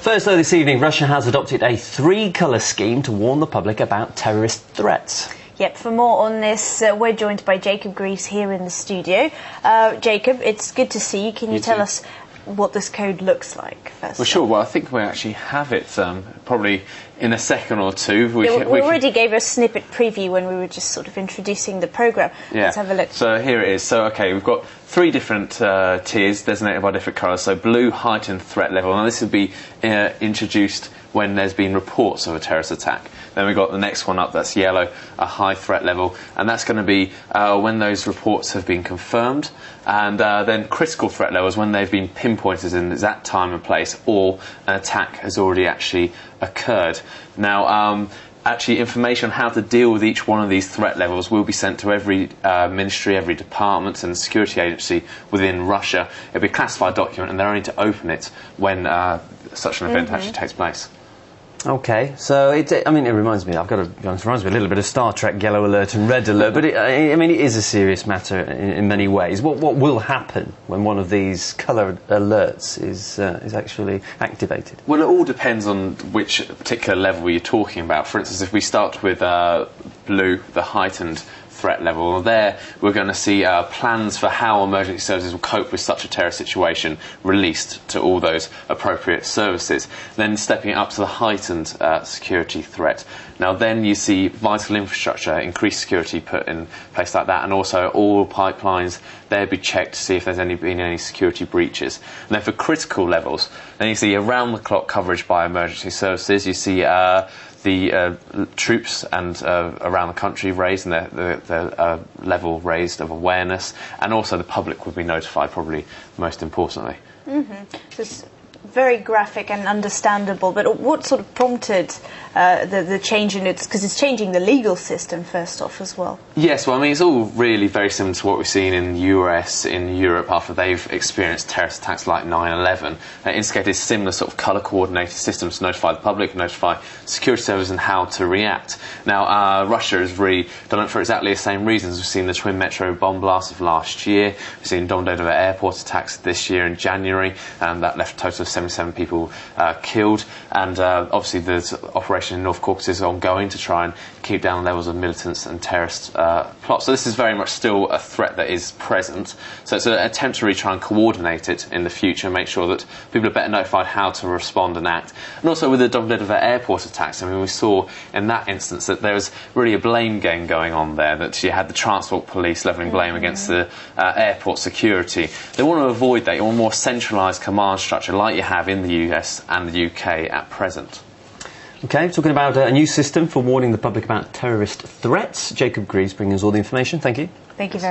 First, though, this evening, Russia has adopted a three-colour scheme to warn the public about terrorist threats. Yep, for more on this, we're joined by Jacob Greaves here in the studio. Jacob, it's good to see you. Can you tell us what this code looks like first? Well, sure. Well, I think we actually have it probably in a second or two. We already gave a snippet preview when we were just sort of introducing the programme. Yeah. Let's have a look. So here it is. So, OK, we've got three different tiers designated by different colours. So blue, heightened threat level. Now, this will be introduced when there's been reports of a terrorist attack. Then we've got the next one up, that's yellow, a high threat level, and that's going to be when those reports have been confirmed, and then critical threat levels when they've been pinpointed in exact time and place, or an attack has already actually occurred. Now, actually, information on how to deal with each one of these threat levels will be sent to every ministry, every department and security agency within Russia. It'll be a classified document, and they're only to open it when such an event actually takes place. OK, so it reminds me, I've got to be honest, it reminds me a little bit of Star Trek Yellow Alert and Red Alert, but it is a serious matter in many ways. What will happen when one of these colour alerts is actually activated? Well, it all depends on which particular level you're talking about. For instance, if we start with blue, the heightened threat level, there we're going to see plans for how emergency services will cope with such a terrorist situation released to all those appropriate services. Then stepping it up to the heightened security threat. Now then you see vital infrastructure, increased security put in place like that, and also all pipelines, they'll be checked to see if there's been any security breaches. And then for critical levels, then you see around-the-clock coverage by emergency services. You see the troops and around the country raised, and the level raised of awareness, and also the public would be notified, probably most importantly. So it's very graphic and understandable, but what sort of prompted the change in it? Because it's changing the legal system first off as well. Yes, well, it's all really very similar to what we've seen in the US, in Europe, after they've experienced terrorist attacks like 9/11. They instigated similar sort of colour-coordinated systems to notify the public, notify security services and how to react. Now, Russia has really done it for exactly the same reasons. We've seen the twin metro bomb blasts of last year. We've seen Domodedovo airport attacks this year in January, and that left a total of 77 people killed. And obviously the operation in North Caucasus is ongoing to try and keep down levels of militants and terrorist plots. So this is very much still a threat that is present. So it's an attempt to really try and coordinate it in the future, make sure that people are better notified how to respond and act. And also with the Domodedovo airport attacks, we saw in that instance that there was really a blame game going on there, that you had the transport police levelling blame against the airport security. They want to avoid that. You want a more centralised command structure like you have in the US and the UK at present. OK, talking about a new system for warning the public about terrorist threats. Jacob Greaves bringing us all the information. Thank you. Thank you very much.